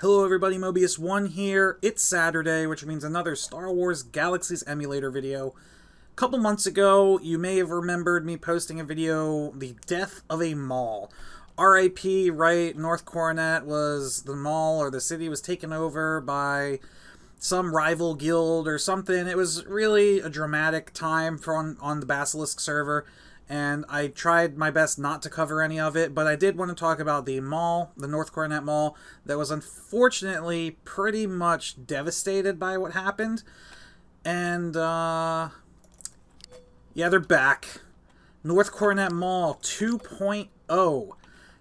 Hello everybody, Mobius1 here. It's Saturday, which means another Star Wars Galaxies emulator video. A couple months ago, you may have remembered me posting a video, The Death of a Mall. RIP, right? North Coronet was the mall, or the city was taken over by some rival guild or something. It was really a dramatic time on the Basilisk server, and I tried my best not to cover any of it, but I did want to talk about the mall, the North Coronet Mall, that was unfortunately pretty much devastated by what happened. And, yeah, they're back. North Coronet Mall 2.0.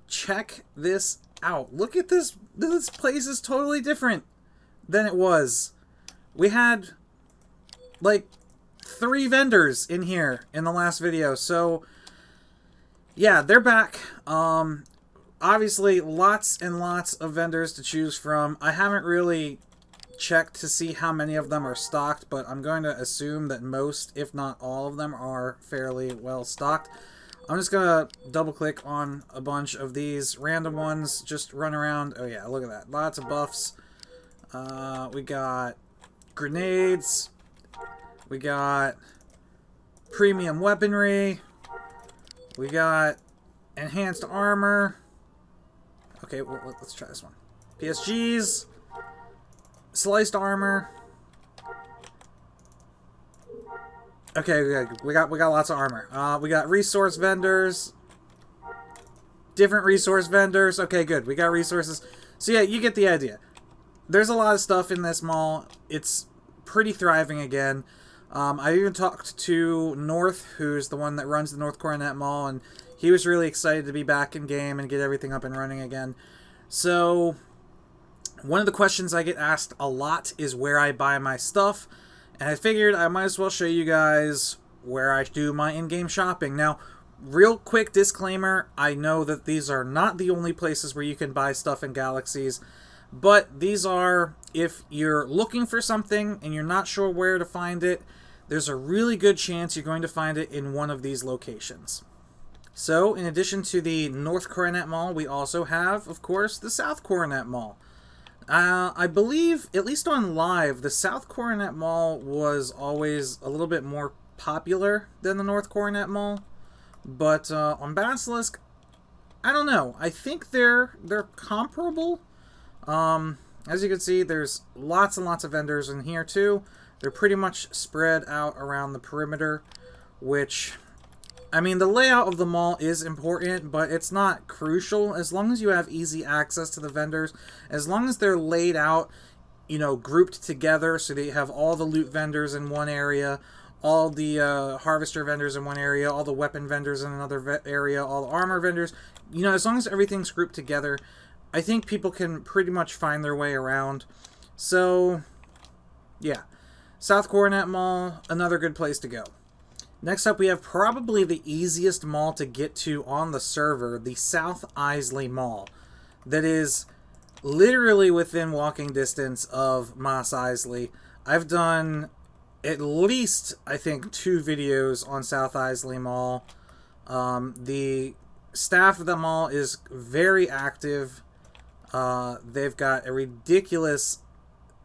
Check this out. Look at this. This place is totally different than it was. We had, like, 3 vendors in here in the last video, so yeah, they're back. Obviously lots and lots of vendors to choose from. I haven't really checked to see how many of them are stocked, but I'm going to assume that most, if not all of them, are fairly well stocked. I'm just gonna double click on a bunch of these random ones, just run around. Oh yeah, look at that, lots of buffs. We got grenades. We got premium weaponry. We got enhanced armor. Okay, well, let's try this one. PSGs. Sliced armor. Okay, we got lots of armor. We got resource vendors. Different resource vendors. Okay, good. We got resources. So yeah, you get the idea. There's a lot of stuff in this mall. It's pretty thriving again. I even talked to North, who's the one that runs the North Coronet Mall, and he was really excited to be back in game and get everything up and running again. So, one of the questions I get asked a lot is where I buy my stuff, and I figured I might as well show you guys where I do my in-game shopping. Now, real quick disclaimer, I know that these are not the only places where you can buy stuff in Galaxies, but these are, if you're looking for something and you're not sure where to find it, there's a really good chance you're going to find it in one of these locations. So, in addition to the North Coronet Mall, we also have, of course, the South Coronet Mall. I believe, at least on live, the South Coronet Mall was always a little bit more popular than the North Coronet Mall. But on Basilisk, I don't know. I think they're comparable. As you can see, there's lots and lots of vendors in here too. They're pretty much spread out around the perimeter, which, I mean, the layout of the mall is important, but it's not crucial. As long as you have easy access to the vendors, as long as they're laid out, you know, grouped together so that you have all the loot vendors in one area, all the harvester vendors in one area, all the weapon vendors in another area, all the armor vendors, you know, as long as everything's grouped together, I think people can pretty much find their way around. So, yeah. South Coronet Mall, another good place to go. Next up, we have probably the easiest mall to get to on the server, the South Eisley Mall. That is literally within walking distance of Mos Eisley. I've done at least, I think, 2 videos on South Eisley Mall. The staff of the mall is very active. They've got a ridiculous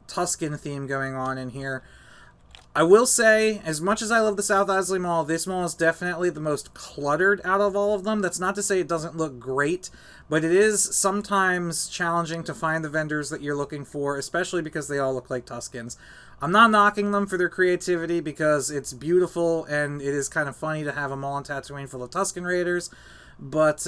Tusken theme going on in here. I will say, as much as I love the South Eisley Mall, this mall is definitely the most cluttered out of all of them. That's not to say it doesn't look great, but it is sometimes challenging to find the vendors that you're looking for, especially because they all look like Tuskens. I'm not knocking them for their creativity because it's beautiful and it is kind of funny to have a mall in Tatooine full of Tusken Raiders, but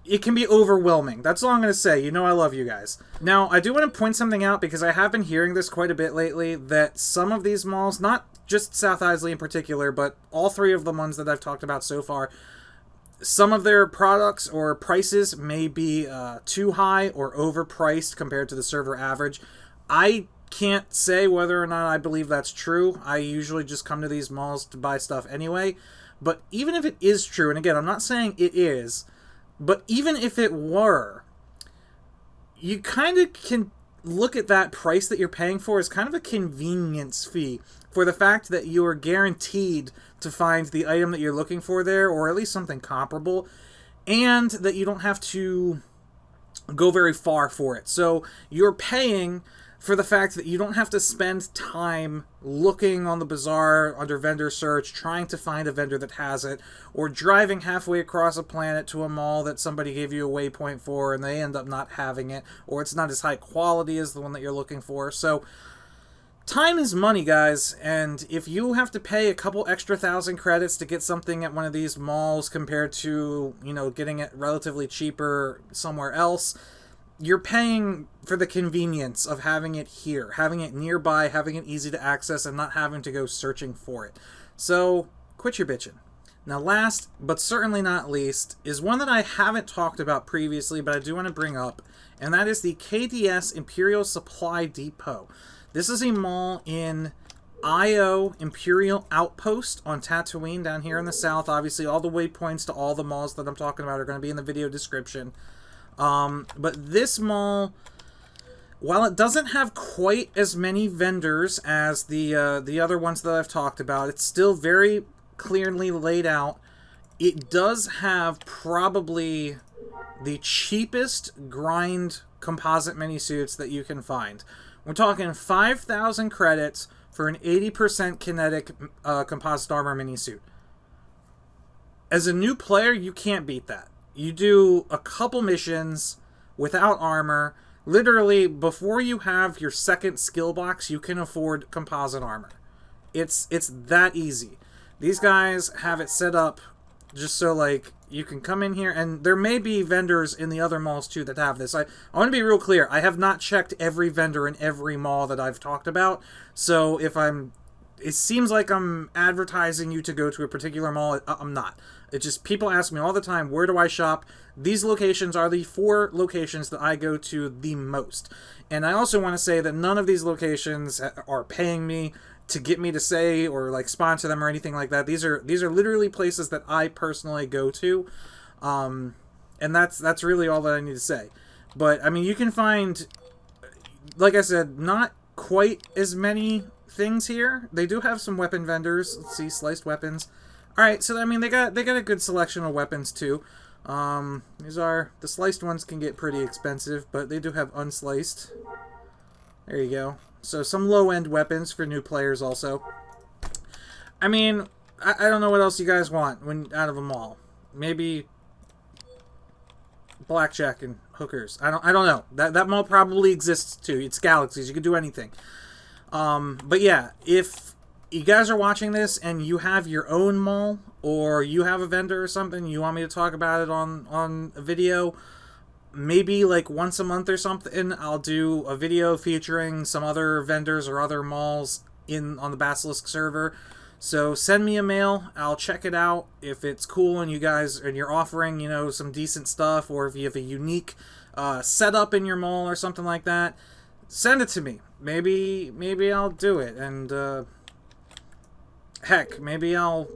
it can be overwhelming. That's all I'm going to say. You know I love you guys. Now, I do want to point something out because I have been hearing this quite a bit lately, that some of these malls, not just South Eisley in particular, but all 3 of the ones that I've talked about so far, some of their products or prices may be too high or overpriced compared to the server average. I can't say whether or not I believe that's true. I usually just come to these malls to buy stuff anyway. But even if it is true, and again, I'm not saying it is, but even if it were, you kind of can look at that price that you're paying for as kind of a convenience fee for the fact that you are guaranteed to find the item that you're looking for there, or at least something comparable, and that you don't have to go very far for it. So you're paying for the fact that you don't have to spend time looking on the bazaar under vendor search, trying to find a vendor that has it, or driving halfway across a planet to a mall that somebody gave you a waypoint for and they end up not having it, or it's not as high quality as the one that you're looking for. So time is money, guys, and if you have to pay a couple extra 1,000 credits to get something at one of these malls compared to, you know, getting it relatively cheaper somewhere else, you're paying for the convenience of having it here, having it nearby, having it easy to access, and not having to go searching for it. So, quit your bitching. Now, last, but certainly not least, is one that I haven't talked about previously, but I do want to bring up, and that is the KDS Imperial Supply Depot. This is a mall in IO Imperial Outpost on Tatooine down here in the south. Obviously, all the waypoints to all the malls that I'm talking about are going to be in the video description. But this mall, while it doesn't have quite as many vendors as the other ones that I've talked about, it's still very clearly laid out. It does have probably the cheapest grind composite mini-suits that you can find. We're talking 5,000 credits for an 80% kinetic composite armor mini-suit. As a new player, you can't beat that. You do a couple missions without armor. Literally, before you have your second skill box, you can afford composite armor. It's that easy. These guys have it set up just so, like, you can come in here, and there may be vendors in the other malls, too, that have this. I want to be real clear. I have not checked every vendor in every mall that I've talked about, so if it seems like I'm advertising you to go to a particular mall. I'm not. It's just people ask me all the time, where do I shop? These locations are the 4 locations that I go to the most. And I also want to say that none of these locations are paying me to get me to say or like sponsor them or anything like that. These are literally places that I personally go to. And that's really all that I need to say. But I mean, you can find, like I said, not quite as many things here. They do have some weapon vendors. Let's see, sliced weapons. All right, so I mean they got a good selection of weapons too. These are the sliced ones can get pretty expensive, but they do have unsliced. There you go. So some low-end weapons for new players also. I mean, I don't know what else you guys want when out of a mall. Maybe blackjack and hookers. I don't know. That mall probably exists too. It's Galaxies. You can do anything. But yeah, if you guys are watching this and you have your own mall or you have a vendor or something, you want me to talk about it on a video, maybe like once a month or something, I'll do a video featuring some other vendors or other malls on the Basilisk server. So send me a mail, I'll check it out. If it's cool and you're offering, you know, some decent stuff, or if you have a unique setup in your mall or something like that, send it to me. Maybe I'll do it, and heck, maybe I'll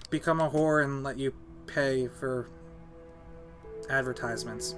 become a whore and let you pay for advertisements.